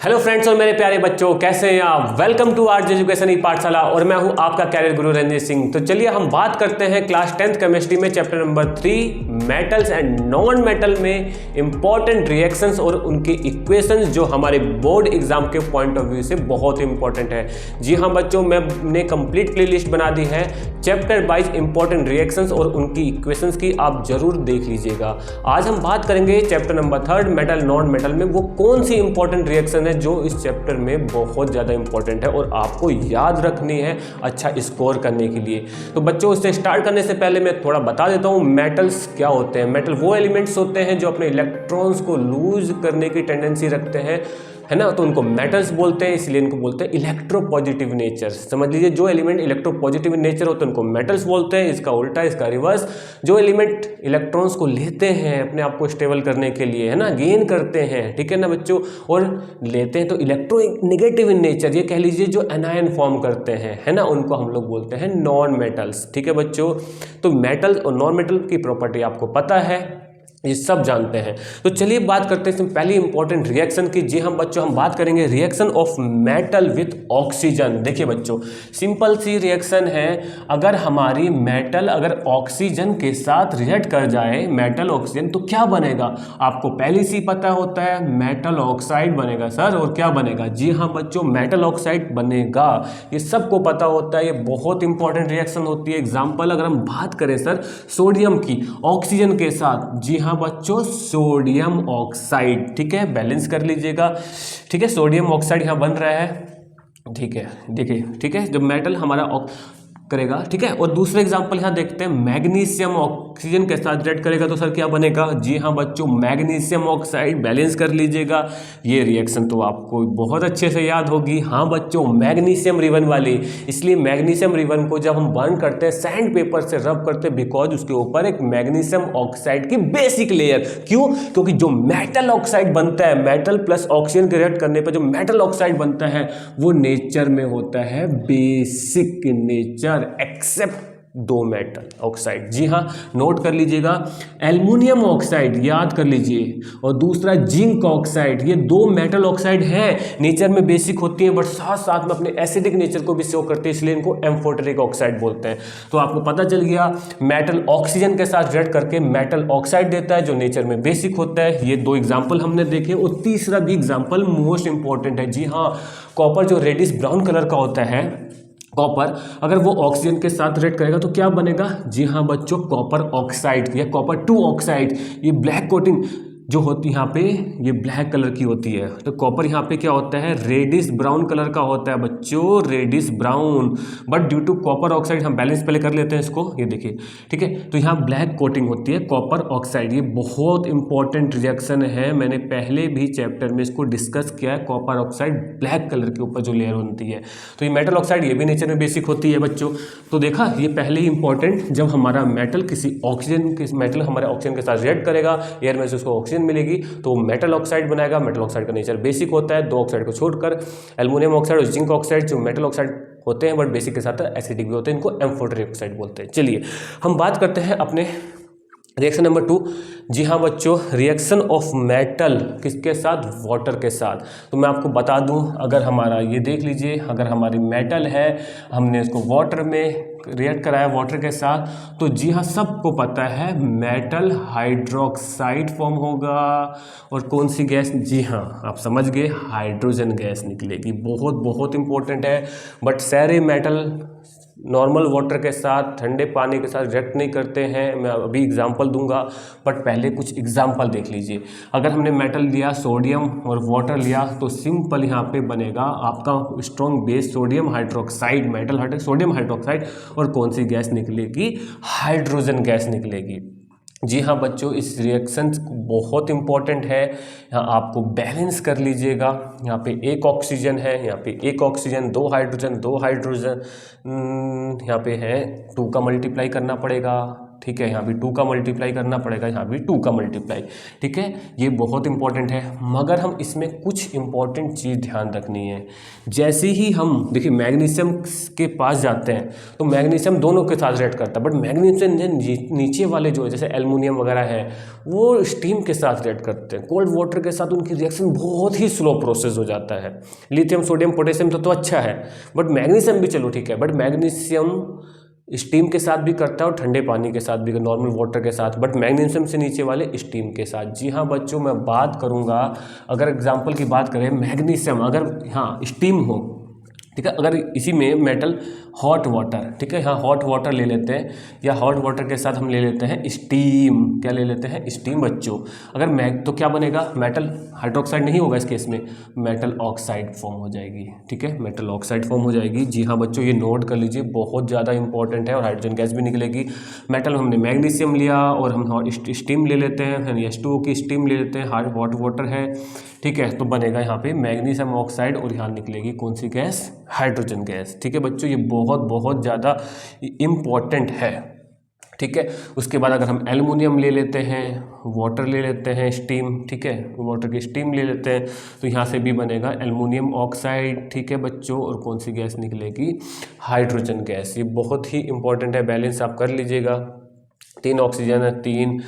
Hello friends और मेरे प्यारे बच्चों, कैसे हैं आप। वेलकम टू आर्ट्स एजुकेशन ई पाठशाला और मैं हूं आपका कैरियर गुरु रंजीत सिंह। तो चलिए हम बात करते हैं क्लास 10th केमिस्ट्री में chapter number 3 metals and non metal में इंपॉर्टेंट रिएक्शंस और उनके इक्वेशंस जो हमारे बोर्ड एग्जाम के पॉइंट ऑफ व्यू से बहुत इंपॉर्टेंट है। जी हाँ बच्चों, मैंने कंप्लीट प्ले लिस्ट बना दी है चैप्टर वाइज इंपॉर्टेंट रिएक्शंस और उनकी इक्वेशंस की, आप जरूर देख लीजिएगा। आज हम बात करेंगे chapter number 3 metal non metal में वो कौन सी इंपॉर्टेंट रिएक्शन है जो इस चैप्टर में बहुत ज़्यादा इंपॉर्टेंट है और आपको याद रखनी है अच्छा स्कोर करने के लिए। तो बच्चों, इससे स्टार्ट करने से पहले मैं थोड़ा बता देता हूँ मेटल्स क्या होते हैं। मेटल वो एलिमेंट्स होते हैं जो अपने इलेक्ट्रॉन्स को लूज करने की टेंडेंसी रखते हैं, है ना, तो उनको मेटल्स बोलते हैं, इसलिए इनको बोलते हैं इलेक्ट्रोपॉजिटिव नेचर। समझ लीजिए, जो एलिमेंट इलेक्ट्रोपॉजिटिव नेचर होते हैं उनको मेटल्स बोलते हैं। इसका उल्टा, इसका रिवर्स, जो एलिमेंट इलेक्ट्रॉन्स को लेते हैं अपने आप को स्टेबल करने के लिए, है ना, गेन करते हैं, ठीक है ना बच्चों, और लेते हैं तो इलेक्ट्रोनेगेटिव इन नेचर, ये कह लीजिए जो एनायन फॉर्म करते हैं, है ना, उनको हम लोग बोलते हैं नॉन मेटल्स। ठीक है बच्चों, तो मेटल और नॉन मेटल की प्रॉपर्टी आपको पता है, ये सब जानते हैं। तो चलिए बात करते हैं पहली इंपॉर्टेंट रिएक्शन की। जी हाँ बच्चों, हम बात करेंगे reaction of metal with oxygen. देखिए बच्चों, सिंपल सी रिएक्शन है। अगर हमारी मेटल अगर ऑक्सीजन के साथ रिएक्ट कर जाए, मेटल ऑक्सीजन, तो क्या बनेगा? आपको पहले से ही पता होता है, मेटल ऑक्साइड बनेगा सर। और क्या बनेगा? जी हाँ बच्चों, मेटल ऑक्साइड बनेगा। ये सबको पता होता है, ये बहुत इंपॉर्टेंट रिएक्शन होती है। एग्जाम्पल अगर हम बात करें सर सोडियम की ऑक्सीजन के साथ, जी हाँ बच्चों, सोडियम ऑक्साइड, ठीक है, बैलेंस कर लीजिएगा। ठीक है, सोडियम ऑक्साइड यहाँ बन रहा है, ठीक है, देखिए, ठीक है, जब मेटल हमारा करेगा, ठीक है। और दूसरे एग्जांपल यहाँ देखते हैं, मैग्नीशियम ऑक्सीजन के साथ रिएक्ट करेगा तो सर क्या बनेगा? जी हाँ बच्चों, मैग्नीशियम ऑक्साइड, बैलेंस कर लीजिएगा। ये रिएक्शन तो आपको बहुत अच्छे से याद होगी। हाँ बच्चों, मैग्नीशियम रिबन वाली, इसलिए मैग्नीशियम रिबन को जब हम बर्न करते हैं सैंड पेपर से रब करते हैं, बिकॉज उसके ऊपर एक मैग्नीशियम ऑक्साइड की बेसिक लेयर। क्यों? क्योंकि जो मेटल ऑक्साइड बनता है, मेटल प्लस ऑक्सीजन के रिएक्ट करने पर जो मेटल ऑक्साइड बनता है वो नेचर में होता है बेसिक नेचर, एक्सेप्ट दो मेटल ऑक्साइड। जी हाँ, नोट कर लीजिएगा, एल्युमिनियम ऑक्साइड याद कर लीजिए और दूसरा जिंक ऑक्साइड, ये दो मेटल ऑक्साइड हैं, नेचर में बेसिक होती हैं, बट साथ साथ में अपने एसिडिक नेचर को भी शो करते हैं, इसलिए इनको एम्फोटेरिक ऑक्साइड बोलते हैं। तो आपको पता चल गया, मेटल ऑक्सीजन के साथ रिएक्ट करके मेटल ऑक्साइड देता है जो नेचर में बेसिक होता है। ये दो एग्जाम्पल हमने देखे और तीसरा भी एग्जाम्पल मोस्ट इंपॉर्टेंट है। जी हाँ, कॉपर जो रेडिश ब्राउन कलर का होता है, कॉपर अगर वो ऑक्सीजन के साथ रिएक्ट करेगा तो क्या बनेगा? जी हाँ बच्चों, कॉपर ऑक्साइड या कॉपर 2 ऑक्साइड। ये ब्लैक कोटिंग जो होती है यहाँ पे, ये ब्लैक कलर की होती है। तो कॉपर यहाँ पे क्या होता है? रेडिश ब्राउन कलर का होता है बच्चों, reddish brown. But due to copper oxide, हम बैलेंस पहले कर लेते हैं इसको, ये देखिए, ठीक है, तो यहाँ ब्लैक कोटिंग होती है कॉपर ऑक्साइड। ये बहुत इंपॉर्टेंट रिएक्शन है, मैंने पहले भी चैप्टर में इसको डिस्कस किया है। कॉपर ऑक्साइड ब्लैक कलर के ऊपर जो लेयर बनती है, तो ये मेटल ऑक्साइड, ये भी नेचर में बेसिक होती है बच्चों। तो देखा, ये पहले ही इंपॉर्टेंट, जब हमारा मेटल किसी ऑक्सीजन के, मेटल हमारे ऑक्सीजन के साथ रिएक्ट करेगा, एयर में से उसको ऑक्सीजन मिलेगी तो मेटल ऑक्साइड बनाएगा। मेटल ऑक्साइड का नेचर बेसिक होता है, दो ऑक्साइड को छोड़कर। एल्युमिनियम ऑक्साइड और जिंक ऑक्साइड जो मेटल ऑक्साइड होते हैं बट बेसिक के साथ एसिडिक भी होते हैं, इनको एम्फोटेरिक ऑक्साइड बोलते हैं। चलिए हम बात करते हैं अपने रिएक्शन नंबर 2। जी हाँ बच्चों, रिएक्शन ऑफ मेटल किसके साथ? वाटर के साथ। तो मैं आपको बता दूं, अगर हमारा ये देख लीजिए, अगर हमारी मेटल है, हमने इसको वाटर में रिएक्ट कराया वाटर के साथ, तो जी हाँ सबको पता है मेटल हाइड्रोक्साइड फॉर्म होगा। और कौन सी गैस? जी हाँ आप समझ गए, हाइड्रोजन गैस निकलेगी। बहुत बहुत इंपॉर्टेंट है। बट सारे मेटल नॉर्मल वाटर के साथ, ठंडे पानी के साथ रिएक्ट नहीं करते हैं। मैं अभी एग्जांपल दूंगा, बट पहले कुछ एग्जांपल देख लीजिए। अगर हमने मेटल लिया, सोडियम और वाटर लिया, तो सिंपल यहाँ पे बनेगा आपका strong base sodium hydroxide, metal hydroxide, sodium hydroxide. और कौन सी गैस निकलेगी? हाइड्रोजन गैस निकलेगी। जी हाँ बच्चों, इस रिएक्शन बहुत इंपॉर्टेंट है, यहाँ आपको बैलेंस कर लीजिएगा। यहाँ पे एक ऑक्सीजन है, यहाँ पे एक ऑक्सीजन, दो हाइड्रोजन, दो हाइड्रोजन, यहाँ पे है 2 का मल्टीप्लाई करना पड़ेगा, ठीक है, यहाँ भी 2 का मल्टीप्लाई करना पड़ेगा, यहाँ भी 2 का मल्टीप्लाई, ठीक है, ये बहुत इंपॉर्टेंट है। मगर हम इसमें कुछ इंपॉर्टेंट चीज़ ध्यान रखनी है। जैसे ही हम देखिए मैग्नीशियम के पास जाते हैं तो मैग्नीशियम दोनों के साथ रिएक्ट करता है, बट मैग्नीशियम नीचे वाले जो है जैसे एल्युमिनियम वगैरह है वो स्टीम के साथ रिएक्ट करते हैं, कोल्ड वाटर के साथ उनकी रिएक्शन बहुत ही स्लो प्रोसेस हो जाता है। लिथियम सोडियम पोटेशियम तो अच्छा है, बट मैग्नीशियम भी चलो ठीक है, बट मैग्नीशियम स्टीम के साथ भी करता है और ठंडे पानी के साथ भी, नॉर्मल वाटर के साथ, बट मैग्नीशियम से नीचे वाले स्टीम के साथ। जी हाँ बच्चों, मैं बात करूँगा, अगर एग्जांपल की बात करें मैग्नीशियम अगर हाँ स्टीम हो, ठीक है, अगर इसी में मेटल हॉट वाटर, ठीक है, यहाँ हॉट वाटर ले लेते हैं या हॉट वाटर के साथ हम ले लेते हैं स्टीम, क्या ले लेते हैं स्टीम बच्चों। अगर तो क्या बनेगा, मेटल हाइड्रोक्साइड नहीं होगा इस केस में, मेटल ऑक्साइड फॉर्म हो जाएगी, ठीक है, मेटल ऑक्साइड फॉर्म हो जाएगी। जी हाँ बच्चों, ये नोट कर लीजिए, बहुत ज़्यादा इंपॉर्टेंट है, और हाइड्रोजन गैस भी निकलेगी। मेटल हमने मैग्नीशियम लिया और हम स्टीम ले लेते हैं, H2O की स्टीम ले लेते हैं, हॉट वाटर है, ठीक है, तो बनेगा यहाँ पे मैग्नीशियम ऑक्साइड और यहाँ निकलेगी कौन सी गैस, हाइड्रोजन गैस, ठीक है बच्चों, ये बहुत बहुत ज़्यादा इम्पॉर्टेंट है, ठीक है। उसके बाद अगर हम एल्युमिनियम ले लेते हैं, वाटर ले लेते हैं स्टीम, ठीक है, वाटर की स्टीम ले लेते हैं, तो यहाँ से भी बनेगा एल्युमिनियम ऑक्साइड, ठीक है बच्चों, और कौन सी गैस निकलेगी, हाइड्रोजन गैस। ये बहुत ही इंपॉर्टेंट है, बैलेंस आप कर लीजिएगा, 3 ऑक्सीजन है, 3,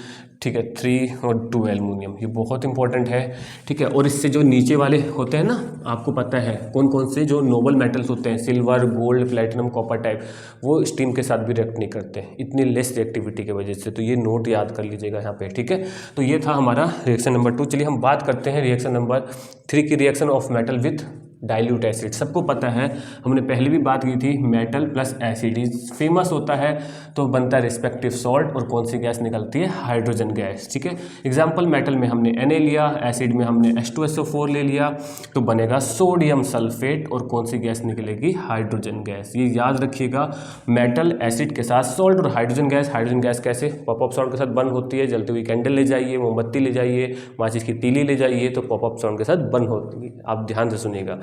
ठीक है, 3 और 2 एल्युमिनियम, ये बहुत इंपॉर्टेंट है, ठीक है। और इससे जो नीचे वाले होते हैं ना, आपको पता है कौन कौन से जो नोबल मेटल्स होते हैं, silver, gold, platinum, copper type, वो स्टीम के साथ भी रिएक्ट नहीं करते इतनी लेस रिएक्टिविटी की वजह से, तो ये नोट याद कर लीजिएगा यहाँ पे, ठीक है। तो ये था हमारा रिएक्शन नंबर 2। चलिए हम बात करते हैं रिएक्शन नंबर 3 की, reaction of metal with dilute acid. सबको पता है, हमने पहले भी बात की थी, मेटल प्लस एसिड फेमस होता है तो बनता है रिस्पेक्टिव सॉल्ट, और कौन सी गैस निकलती है, हाइड्रोजन गैस, ठीक है। एग्जांपल मेटल में हमने Na लिया, एसिड में हमने H2SO4 ले लिया, तो बनेगा सोडियम सल्फेट, और कौन सी गैस निकलेगी, हाइड्रोजन गैस। ये याद रखिएगा, मेटल एसिड के साथ सॉल्ट और हाइड्रोजन गैस। हाइड्रोजन गैस कैसे, पॉपअप साउंड के साथ बर्न होती है, जलती हुई कैंडल ले जाइए, मोमबत्ती ले जाइए, माचिस की तीली ले जाइए, तो पॉपअप साउंड के साथ बर्न होती है, आप ध्यान से सुनिएगा।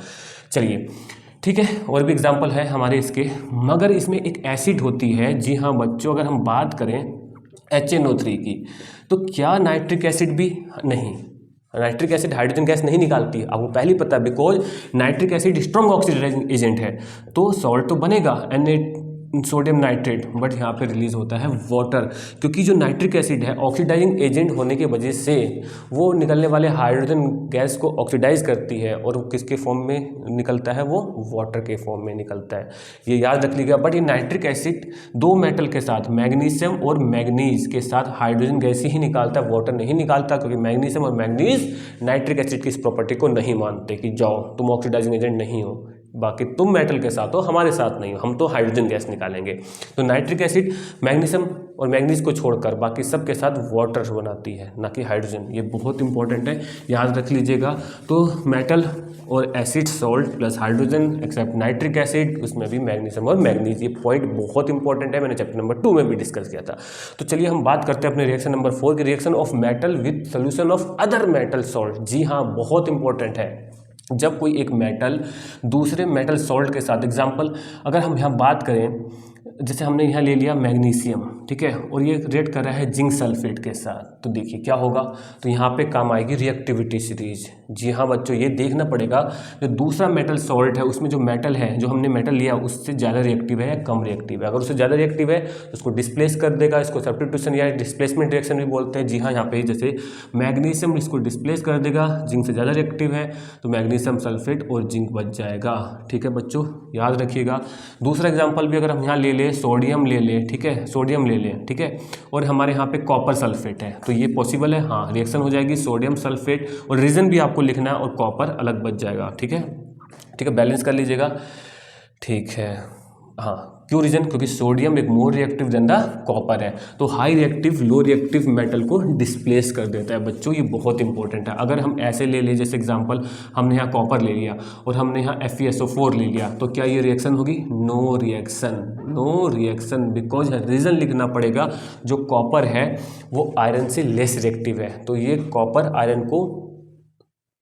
चलिए ठीक है, और भी एग्जाम्पल है हमारे इसके, मगर इसमें एक एसिड होती है। जी हाँ बच्चों, अगर हम बात करें HNO3 की, तो क्या नाइट्रिक एसिड भी नहीं, नाइट्रिक एसिड हाइड्रोजन गैस नहीं निकालती है, आपको पहले पता है, because nitric acid strong oxidizing agent है, तो सॉल्ट तो बनेगा सोडियम नाइट्रेट, बट यहाँ पे रिलीज होता है वाटर, क्योंकि जो नाइट्रिक एसिड है ऑक्सीडाइजिंग एजेंट होने की वजह से वो निकलने वाले हाइड्रोजन गैस को ऑक्सीडाइज करती है, और वो किसके फॉर्म में निकलता है, वो वाटर के फॉर्म में निकलता है, ये याद रख लीजिएगा। बट ये नाइट्रिक एसिड 2 मेटल के साथ, मैग्नीशियम और मैग्नीज के साथ हाइड्रोजन गैस ही निकालता है, वाटर नहीं निकालता, क्योंकि मैग्नीशियम और मैग्नीज नाइट्रिक एसिड की इस प्रॉपर्टी को नहीं मानते कि जाओ तुम ऑक्सीडाइजिंग एजेंट नहीं हो, बाकी तुम मेटल के साथ हो, हमारे साथ नहीं हो, हम तो हाइड्रोजन गैस निकालेंगे। तो नाइट्रिक एसिड मैग्नीशियम और मैग्नीज को छोड़कर बाकी सब के साथ वाटर बनाती है, ना कि हाइड्रोजन। ये बहुत इंपॉर्टेंट है, याद रख लीजिएगा। तो मेटल और acid salt plus hydrogen except nitric acid, उसमें भी मैग्नीशियम और मैग्नीज, ये पॉइंट बहुत इंपॉर्टेंट है, मैंने चैप्टर नंबर 2 में भी डिस्कस किया था। तो चलिए हम बात करते हैं अपने रिएक्शन नंबर 4 की, reaction of metal with solution of other metal salt. जी हाँ, बहुत इंपॉर्टेंट है, जब कोई एक मेटल दूसरे मेटल सॉल्ट के साथ, एग्जांपल अगर हम यहाँ बात करें, जैसे हमने यहाँ ले लिया मैग्नीशियम, ठीक है, और ये रिएक्ट कर रहा है जिंक सल्फेट के साथ, तो देखिए क्या होगा, तो यहाँ पे काम आएगी रिएक्टिविटी सीरीज। जी हाँ बच्चों, ये देखना पड़ेगा जो दूसरा मेटल सॉल्ट है उसमें जो मेटल है, जो हमने मेटल लिया उससे ज़्यादा रिएक्टिव है या कम रिएक्टिव है। अगर उससे ज़्यादा रिएक्टिव है तो उसको डिस्प्लेस कर देगा, इसको सब्स्टिट्यूशन या डिस्प्लेसमेंट रिएक्शन भी बोलते हैं। जी हाँ, यहाँ पे जैसे मैग्नीशियम इसको डिस्प्लेस कर देगा, जिंक से ज़्यादा रिएक्टिव है तो मैग्नीशियम सल्फेट और जिंक बच जाएगा, ठीक है बच्चों, याद रखिएगा। दूसरा एग्जाम्पल भी अगर हम यहाँ ले लें, सोडियम ले लें, ठीक है, सोडियम ले लें, ठीक है, और हमारे यहाँ पे कॉपर सल्फेट है, तो ये पॉसिबल है, हाँ, रिएक्शन हो जाएगी सोडियम सल्फेट, और रीजन भी आपको लिखना है, और कॉपर अलग बच जाएगा, ठीक है, ठीक है, बैलेंस कर लीजिएगा, ठीक है। हाँ, क्यों रीजन, क्योंकि सोडियम एक more reactive than the copper है, तो high reactive low reactive metal को डिस्प्लेस कर देता है बच्चों, ये बहुत इंपॉर्टेंट है। अगर हम ऐसे ले लें, जैसे एग्जांपल हमने यहाँ कॉपर ले लिया और हमने यहाँ FeSO4 ले लिया, तो क्या ये रिएक्शन होगी, no reaction, no reaction, because reason लिखना पड़ेगा, जो कॉपर है वो आयरन से लेस रिएक्टिव है, तो ये कॉपर आयरन को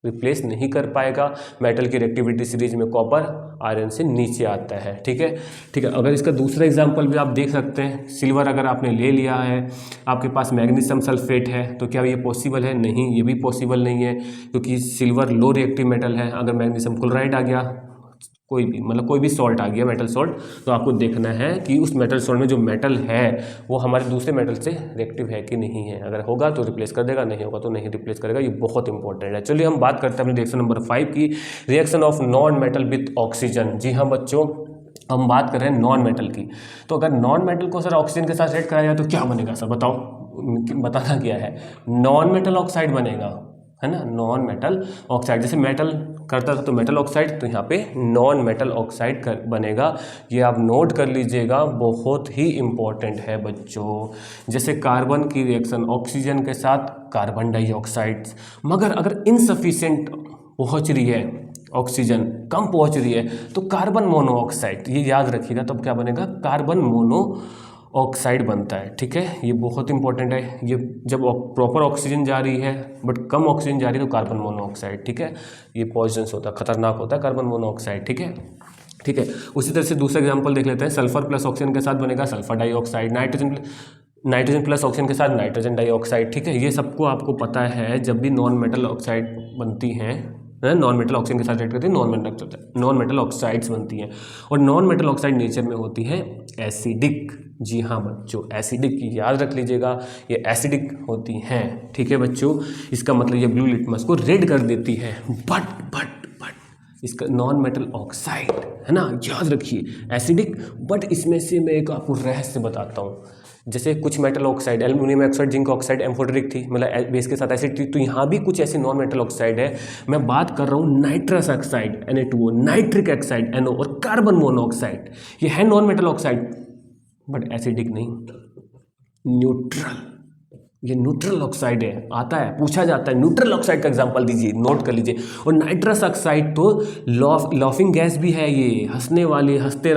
रिप्लेस नहीं कर पाएगा। मेटल की रिएक्टिविटी सीरीज में कॉपर आयरन से नीचे आता है। ठीक है, ठीक है। अगर इसका दूसरा एग्जांपल भी आप देख सकते हैं, सिल्वर अगर आपने ले लिया है, आपके पास मैग्नीशियम सल्फेट है, तो क्या ये पॉसिबल है? नहीं, ये भी पॉसिबल नहीं है, क्योंकि सिल्वर लो रिएक्टिव मेटल है। अगर मैग्नीशियम क्लोराइड आ गया, कोई भी मतलब कोई भी सॉल्ट आ गया, मेटल सॉल्ट, तो आपको देखना है कि उस मेटल सॉल्ट में जो मेटल है वो हमारे दूसरे मेटल से रिएक्टिव है कि नहीं है। अगर होगा तो रिप्लेस कर देगा, नहीं होगा तो नहीं रिप्लेस करेगा। ये बहुत इंपॉर्टेंट है। चलिए हम बात करते हैं अपने रिएक्शन नंबर 5 की, reaction of non metal with oxygen. जी हाँ बच्चों, हम बात कर रहे हैं नॉन मेटल की। तो अगर नॉन मेटल को सर ऑक्सीजन के साथ रिएक्ट कराया जाए तो क्या बनेगा सर? बताओ, बताना क्या है? नॉन मेटल ऑक्साइड बनेगा, है ना, नॉन मेटल ऑक्साइड। जैसे मेटल करता था तो मेटल ऑक्साइड, तो यहाँ पे नॉन मेटल ऑक्साइड बनेगा। ये आप नोट कर लीजिएगा, बहुत ही इम्पोर्टेंट है बच्चों। जैसे कार्बन की रिएक्शन ऑक्सीजन के साथ कार्बन डाइऑक्साइड, मगर अगर इनसफिशिएंट पहुँच रही है, ऑक्सीजन कम पहुँच रही है, तो कार्बन मोनोऑक्साइड, ये याद रखिएगा, तब क्या बनेगा? कार्बन मोनो ऑक्साइड बनता है। ठीक है, ये बहुत इंपॉर्टेंट है। ये जब प्रॉपर ऑक्सीजन जा रही है बट कम ऑक्सीजन जा रही है तो कार्बन मोनोऑक्साइड, ठीक है, ये पॉइजनस होता है, खतरनाक होता है कार्बन मोनोऑक्साइड। ठीक है, ठीक है। उसी तरह से दूसरा एग्जांपल देख लेते हैं। सल्फर प्लस ऑक्सीजन के साथ बनेगा sulphur dioxide, nitrogen plus oxygen के साथ नाइट्रोजन डाइऑक्साइड। ठीक है, ये सबको आपको पता है। जब भी नॉन मेटल ऑक्साइड बनती हैं, नॉन मेटल ऑक्सीजन के साथ रिएक्ट करती है, नॉन मेटल ऑक्साइड्स बनती हैं। और नॉन मेटल ऑक्साइड नेचर में होती है एसिडिक। जी हाँ बच्चों, एसिडिक, याद रख लीजिएगा, ये एसिडिक होती हैं। ठीक है बच्चों, इसका मतलब ये ब्लू लिटमस को रेड कर देती है। बट इसका नॉन मेटल ऑक्साइड है ना, याद रखिए, एसिडिक। बट इसमें से मैं एक आपको रहस्य बताता हूँ। जैसे कुछ metal oxide, aluminium oxide, zinc oxide amphoteric थी, मतलब बेस के साथ एसिड थी, तो यहाँ भी कुछ ऐसे नॉन मेटल ऑक्साइड है। मैं बात कर रहा हूँ nitrous oxide Na2O, nitric oxide NO और कार्बन मोनोऑक्साइड, ये है non metal oxide but acidic नहीं, न्यूट्रल। ये न्यूट्रल ऑक्साइड है, आता है, पूछा जाता है, न्यूट्रल ऑक्साइड का एग्जांपल दीजिए, नोट कर लीजिए। और नाइट्रस ऑक्साइड तो लॉफिंग गैस भी है, ये हंसने वाली, हंसते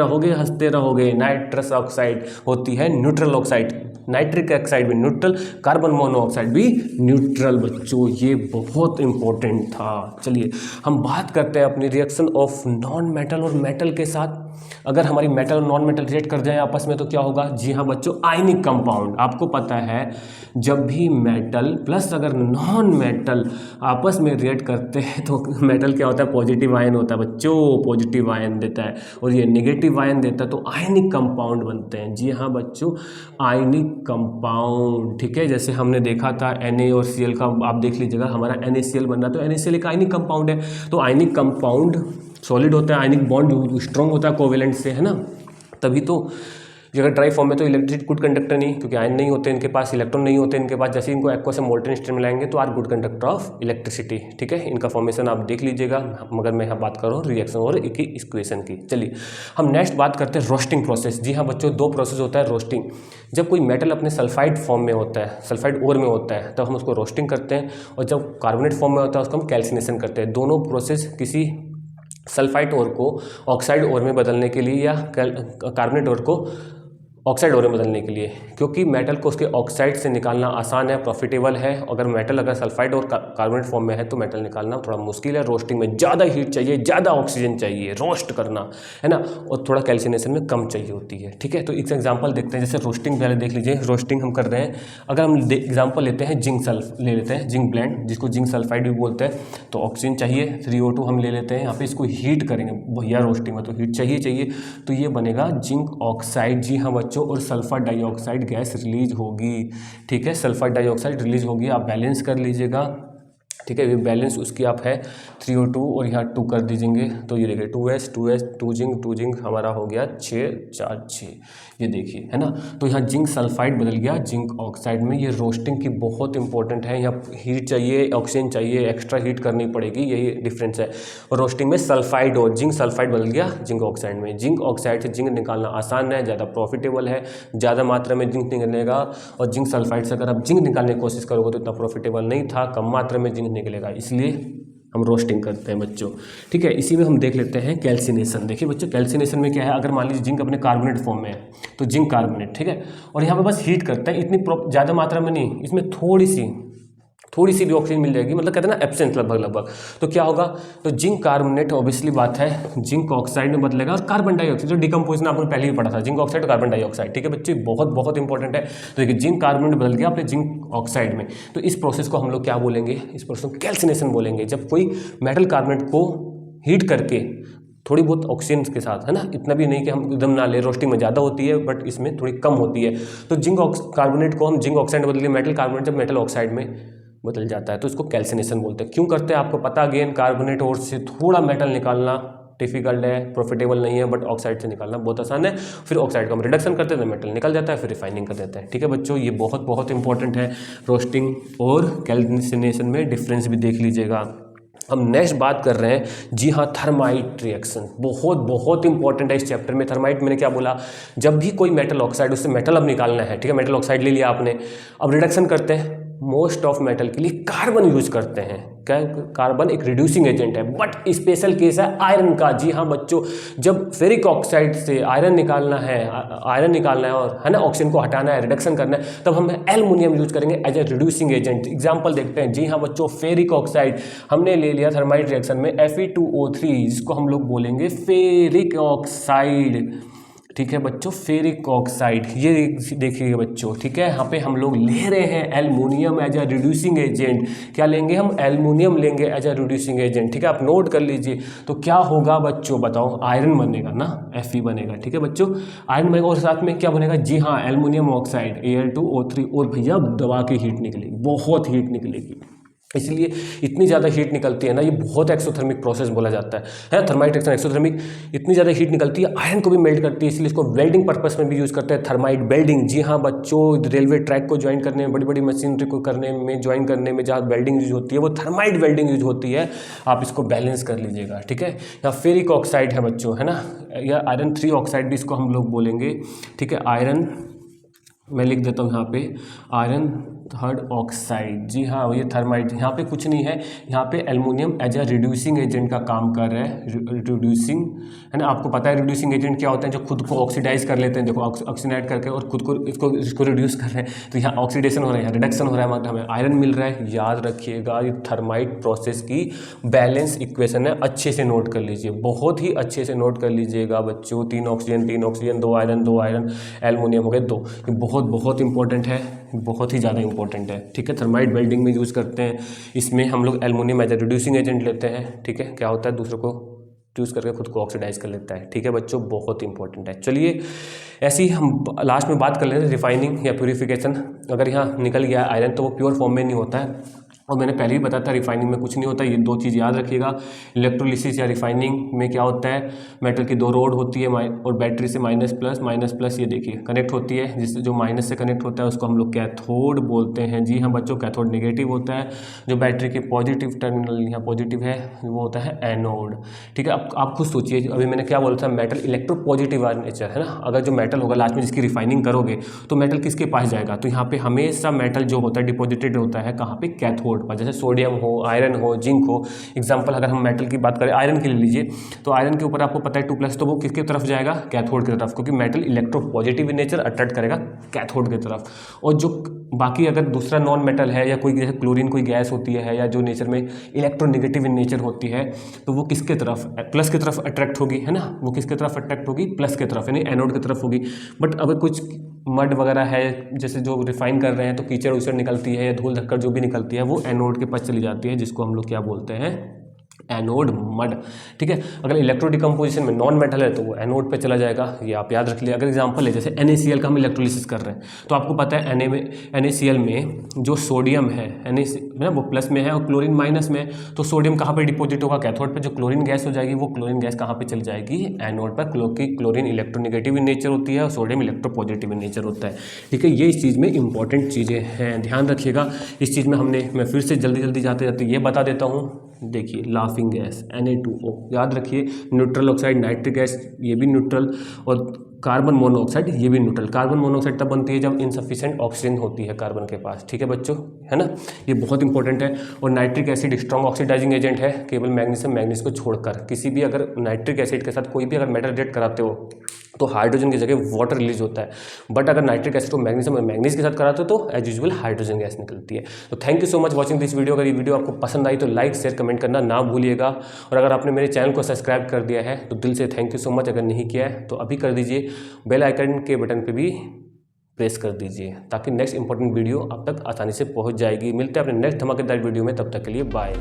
रहोगे। नाइट्रस ऑक्साइड होती है न्यूट्रल ऑक्साइड, नाइट्रिक ऑक्साइड भी न्यूट्रल, कार्बन मोनोऑक्साइड भी न्यूट्रल बच्चों, ये बहुत इंपॉर्टेंट था। चलिए हम बात करते हैं अपनी रिएक्शन ऑफ नॉन मेटल और मेटल के साथ। अगर हमारी मेटल और नॉन मेटल रिएक्ट कर जाए आपस में तो क्या होगा? जी हाँ बच्चों, आयनिक कंपाउंड। आपको पता है जब भी मेटल प्लस अगर नॉन मेटल आपस में रिएक्ट करते हैं तो मेटल क्या होता है? पॉजिटिव आयन होता है बच्चों, पॉजिटिव आयन देता है, और ये नेगेटिव आयन देता है, तो आयनिक कंपाउंड बनते हैं। जी हाँ बच्चों, आयनिक कंपाउंड। ठीक है, जैसे हमने देखा था Na और Cl का, आप देख लीजिएगा, हमारा NaCl बन रहा है, तो NaCl एक आयनिक कंपाउंड है। तो आयनिक कंपाउंड सॉलिड होता है, आयनिक बॉन्ड स्ट्रॉन्ग होता है कोवेलेंट से, है ना, तभी तो। अगर ड्राई फॉर्म में तो इलेक्ट्रिसिटी गुड कंडक्टर नहीं, क्योंकि आयन नहीं होते इनके पास, इलेक्ट्रॉन नहीं होते इनके पास। जैसे इनको एक्वा से मोल्टन स्टेट में लाएंगे तो are good conductor of electricity. ठीक है, इनका फॉर्मेशन आप देख लीजिएगा, मगर मैं यहाँ बात कर रहा हूँ रिएक्शन और एक ही इक्वेशन की। चलिए हम नेक्स्ट बात करते हैं रोस्टिंग प्रोसेस। जी हाँ बच्चों, दो प्रोसेस होता है रोस्टिंग। जब कोई मेटल अपने सल्फाइड फॉर्म में होता है, सल्फाइड ओर में होता है, तब हम उसको रोस्टिंग करते हैं, और जब कार्बोनेट फॉर्म में होता है उसको हम कैल्सिनेशन करते हैं। दोनों प्रोसेस किसी सल्फाइड ओर को ऑक्साइड ओर में बदलने के लिए या कार्बोनेट ओर को ऑक्साइड ओर में बदलने के लिए, क्योंकि मेटल को उसके ऑक्साइड से निकालना आसान है, प्रॉफिटेबल है। अगर मेटल अगर सल्फाइड और कार्बोनेट फॉर्म में है तो मेटल निकालना थोड़ा मुश्किल है। रोस्टिंग में ज़्यादा हीट चाहिए, ज़्यादा ऑक्सीजन चाहिए, रोस्ट करना है ना, और थोड़ा कैल्सिनेशन में कम चाहिए होती है। ठीक है, तो एक एग्जांपल देखते हैं। जैसे रोस्टिंग पहले देख लीजिए, रोस्टिंग हम कर रहे हैं। अगर हम एग्जाम्पल लेते हैं जिंक सल्फ ले लेते हैं, जिंक ब्लेंड, जिसको जिंक सल्फाइड भी बोलते हैं। तो ऑक्सीजन चाहिए, 3O2 हम ले लेते हैं, यहाँ पे इसको हीट करेंगे भैया, रोस्टिंग में तो हीट चाहिए, तो ये बनेगा जिंक ऑक्साइड। जी हाँ बच्चों, और सल्फर डाइऑक्साइड गैस रिलीज होगी। ठीक है, सल्फर डाइऑक्साइड रिलीज होगी, आप बैलेंस कर लीजिएगा। ठीक है, ये बैलेंस उसकी आप है 3O2 और यहाँ 2 कर दीजिएंगे, तो ये देखिए 2S 2 जिंक हमारा हो गया 6 4 6, ये देखिए, है ना। तो यहाँ जिंक सल्फाइड बदल गया जिंक ऑक्साइड में। ये रोस्टिंग की बहुत इंपॉर्टेंट है, यहाँ हीट चाहिए, ऑक्सीजन चाहिए, एक्स्ट्रा हीट करनी पड़ेगी, यही डिफरेंस है। और रोस्टिंग में सल्फाइड और जिंक सल्फाइड बदल गया जिंक ऑक्साइड में। जिंक ऑक्साइड से जिंक निकालना आसान है, ज़्यादा प्रॉफिटेबल है, ज़्यादा मात्रा में जिंक निकलेगा। और जिंक सल्फाइड से अगर आप जिंक निकालने की कोशिश करोगे तो इतना प्रॉफिटेबल नहीं था, कम मात्रा में जिंक निकलेगा, इसलिए हम रोस्टिंग करते हैं बच्चों। ठीक है, इसी में हम देख लेते हैं कैल्सिनेशन। देखिए बच्चों, कैल्सिनेशन में क्या है, अगर मान लीजिए जिंक अपने कार्बोनेट फॉर्म में है तो जिंक कार्बोनेट, ठीक है, और यहाँ पे बस हीट करते हैं, इतनी ज़्यादा मात्रा में नहीं, इसमें थोड़ी सी भी ऑक्सीजन मिल जाएगी, मतलब कहते हैं ना एब्सेंस लगभग। तो क्या होगा, तो जिंक कार्बोनेट ऑब्वियसली बात है जिंक ऑक्साइड में बदलेगा कार्बन डाइऑक्साइड, जो डिकम्पोजिशन आपने पहले ही पढ़ा था, जिंक ऑक्साइड कार्बन डाइऑक्साइड। ठीक है बच्चे, बहुत इंपॉर्टेंट है। तो देखिए जिंक कार्बोनेट बदल गया अपने जिंक ऑक्साइड में, तो इस प्रोसेस को हम लोग क्या बोलेंगे, इस प्रोसेस को कैल्सिनेशन बोलेंगे। जब कोई मेटल कार्बोनेट को हीट करके थोड़ी बहुत ऑक्सीजन के साथ, है ना, इतना भी नहीं कि हम एकदम ना ले, रोस्टिंग में ज़्यादा होती है बट इसमें थोड़ी कम होती है, तो जिंक कार्बोनेट को हम जिंक ऑक्साइड बदल के मेटल कार्बोनेट जब मेटल ऑक्साइड में बदल जाता है तो इसको कैल्सिनेशन बोलते हैं। क्यों करते हैं आपको पता, अगेन कार्बोनेट और से थोड़ा मेटल निकालना डिफिकल्ट है, प्रॉफिटेबल नहीं है, बट ऑक्साइड से निकालना बहुत आसान है। फिर ऑक्साइड को हम रिडक्शन करते हैं तो मेटल निकल जाता है, फिर रिफाइनिंग कर देते हैं। ठीक है बच्चों, ये बहुत इंपॉर्टेंट है। रोस्टिंग और कैल्सिनेशन में डिफरेंस भी देख लीजिएगा। हम नेक्स्ट बात कर रहे हैं, जी हाँ, थर्माइट रिएक्शन बहुत इंपॉर्टेंट है इस चैप्टर में। थर्माइट मैंने क्या बोला, जब भी कोई मेटल ऑक्साइड, उससे मेटल अब निकालना है, ठीक है, मेटल ऑक्साइड ले लिया आपने, अब रिडक्शन करते हैं, मोस्ट ऑफ मेटल के लिए कार्बन यूज करते हैं। क्या, कार्बन एक रिड्यूसिंग एजेंट है, बट स्पेशल केस है आयरन का। जी हाँ बच्चों, जब फेरिक ऑक्साइड से आयरन निकालना है और, है ना, ऑक्सीजन को हटाना है, रिडक्शन करना है, तब हम एल्युमिनियम यूज करेंगे as a reducing agent. Example देखते हैं। जी हाँ बच्चों, फेरिक ऑक्साइड हमने ले लिया थर्माइट रिएक्शन में Fe2O3, जिसको हम लोग बोलेंगे फेरिक ऑक्साइड। ठीक है बच्चों, फेरिक ऑक्साइड, ये देखिए बच्चों, ठीक है, यहाँ पे हम लोग ले रहे हैं aluminium as a reducing agent. क्या लेंगे हम, एल्युमिनियम लेंगे एज अ रिड्यूसिंग एजेंट। ठीक है, आप नोट कर लीजिए। तो क्या होगा बच्चों, बताओ, आयरन बनेगा ना, Fe बनेगा। ठीक है बच्चों, आयरन बनेगा और साथ में क्या बनेगा, जी हाँ, एल्युमिनियम ऑक्साइड Al2O3, और भैया दबा की हीट निकलेगी, बहुत हीट निकलेगी, इसलिए इतनी ज़्यादा हीट निकलती है ना, ये बहुत एक्सोथर्मिक प्रोसेस बोला जाता है थर्माइट रिएक्शन एक्सोथर्मिक। इतनी ज़्यादा हीट निकलती है, आयरन को भी मेल्ट करती है, इसलिए इसको वेल्डिंग पर्पस में भी यूज़ करते हैं, थर्माइट वेल्डिंग। जी हाँ बच्चों, रेलवे ट्रैक को ज्वाइन करने में, बड़ी मशीनरी को करने में, ज्वाइन करने में जहाँ वेल्डिंग यूज होती है वो थर्माइट वेल्डिंग यूज होती है। आप इसको बैलेंस कर लीजिएगा। ठीक है, या फेरिक ऑक्साइड है बच्चों, है ना, या आयरन 3 ऑक्साइड भी इसको हम लोग बोलेंगे। ठीक है, आयरन, मैं लिख देता हूँ यहाँ पे, आयरन 3 ऑक्साइड। जी हाँ, ये थर्माइट, यहाँ पे कुछ नहीं है, यहाँ पे aluminium as a reducing agent का काम कर रहा है, रिड्यूसिंग, है ना। आपको पता है रिड्यूसिंग एजेंट क्या होते हैं, जो खुद को ऑक्सीडाइज कर लेते हैं। देखो ऑक्सीडाइज करके और खुद को इसको रिड्यूस कर रहे हैं, तो यहाँ ऑक्सीडेशन हो रहा है, यहाँ रिडक्शन हो रहा है, मतलब हमें आयरन मिल रहा है। याद रखिएगा, ये थर्माइट प्रोसेस की बैलेंस इक्वेशन है, अच्छे से नोट कर लीजिए, बहुत ही अच्छे से नोट कर लीजिएगा बच्चों। 3 ऑक्सीजन 2 आयरन, एल्युमिनियम हो गए 2। ये बहुत इंपॉर्टेंट है, बहुत ही ज़्यादा इंपॉर्टेंट है। ठीक है, थर्माइट वेल्डिंग में यूज़ करते हैं, इसमें हम लोग aluminium as a reducing agent लेते हैं। ठीक है, क्या होता है, दूसरे को यूज़ करके खुद को ऑक्सीडाइज कर लेता है। ठीक है बच्चों, बहुत इंपॉर्टेंट है। चलिए ऐसे ही हम लास्ट में बात कर लेते हैं रिफाइनिंग या प्यूरिफिकेशन। अगर यहाँ निकल गया आयरन तो वो प्योर फॉर्म में नहीं होता है, और मैंने पहले ही बताया था रिफाइनिंग में कुछ नहीं होता। ये 2 चीज़ याद रखिएगा, इलेक्ट्रोलिसिस या रिफाइनिंग में क्या होता है, मेटल की 2 रोड होती है और बैटरी से माइनस प्लस ये देखिए कनेक्ट होती है, जिससे जो माइनस से कनेक्ट होता है उसको हम लोग कैथोड बोलते हैं। जी हाँ बच्चों, कैथोड नेगेटिव होता है, जो बैटरी के पॉजिटिव टर्मिनल यहाँ पॉजिटिव है वो होता है एनोड। ठीक है, अब आप खुद सोचिए, अभी मैंने क्या बोला था, मेटल इलेक्ट्रो पॉजिटिव नेचर है ना। अगर जो मेटल होगा लास्ट में जिसकी रिफाइनिंग करोगे तो मेटल किसके पास जाएगा, तो यहाँ पे हमेशा मेटल जो होता है डिपॉजिटेड होता है कहाँ पे, कैथोड पर। जैसे सोडियम हो, आयरन हो, जिंक हो। एग्जांपल अगर हम मेटल की बात करें, आयरन की ले लीजिए, तो आयरन के ऊपर आपको पता है 2+, तो वो किसकी तरफ जाएगा, कैथोड की तरफ, क्योंकि metal electro positive in nature attract करेगा कैथोड की तरफ। और जो बाकी अगर दूसरा नॉन मेटल है या कोई जैसे क्लोरीन कोई गैस होती है या जो नेचर में इलेक्ट्रोनेगेटिव इन नेचर होती है, तो वो किसके तरफ, प्लस की तरफ अट्रैक्ट होगी, है ना। वो किसके तरफ अट्रैक्ट होगी, प्लस की तरफ, यानी एनोड की तरफ होगी। बट अगर कुछ मड वगैरह है, जैसे जो रिफाइन कर रहे हैं, तो कीचड़ उचड़ निकलती है या धूल धक्कर जो भी निकलती है वो एनोड के पास चली जाती है, जिसको हम लोग क्या बोलते हैं, एनोड मड। ठीक है, अगर इलेक्ट्रो डिकम्पोजिशन में नॉन मेटल है तो वो एनोड पे चला जाएगा, ये आप याद रख लिया। अगर एग्जांपल है जैसे NaCl का हम इलेक्ट्रोलिसिस कर रहे हैं, तो आपको पता है NaCl में जो सोडियम है ना वो प्लस में है और क्लोरीन माइनस में है, तो सोडियम कहाँ पे डिपोजिट होगा, कैथोड पे। जो क्लोरीन गैस हो जाएगी वो क्लोरीन गैस कहाँ पे चली जाएगी, एनोड पर, क्योंकि क्लोरीन इलेक्ट्रोनेगेटिव इन नेचर होती है और sodium electro positive in nature होता है। ठीक है, ये इस चीज़ में इंपॉर्टेंट चीज़ें हैं, ध्यान रखिएगा इस चीज़ में। मैं फिर से जल्दी जाते ये बता देता हूँ। देखिए, लाफिंग गैस Na2O याद रखिए, न्यूट्रल ऑक्साइड नाइट्रिक गैस ये भी न्यूट्रल, और कार्बन मोनोऑक्साइड ये भी न्यूट्रल। कार्बन मोनोऑक्साइड तब बनती है जब इनसफिशिएंट ऑक्सीजन होती है कार्बन के पास। ठीक है बच्चों, है ना, ये बहुत इंपॉर्टेंट है। और nitric acid strong oxidizing agent है, केवल मैग्नीशियम को छोड़कर। किसी भी अगर नाइट्रिक एसिड के साथ कोई भी अगर मेटल रिएक्ट कराते हो तो हाइड्रोजन की जगह वाटर रिलीज होता है। बट अगर नाइट्रिक एसिड को मैग्नीशियम और मैंगनीज के साथ कराते हो तो एज यूजुअल हाइड्रोजन गैस निकलती है। तो thank you so much watching this video. अगर ये वीडियो आपको पसंद आई तो लाइक शेयर कमेंट करना ना भूलिएगा। और अगर आपने मेरे चैनल को सब्सक्राइब कर दिया है तो दिल से थैंक यू सो मच। अगर नहीं किया है तो अभी कर दीजिए, बेल आइकन के बटन पर भी प्रेस कर दीजिए ताकि नेक्स्ट इंपॉर्टेंट वीडियो आप तक आसानी से पहुंच जाएगी। मिलते हैं अपने नेक्स्ट धमाकेदार वीडियो में, तब तक के लिए बाय।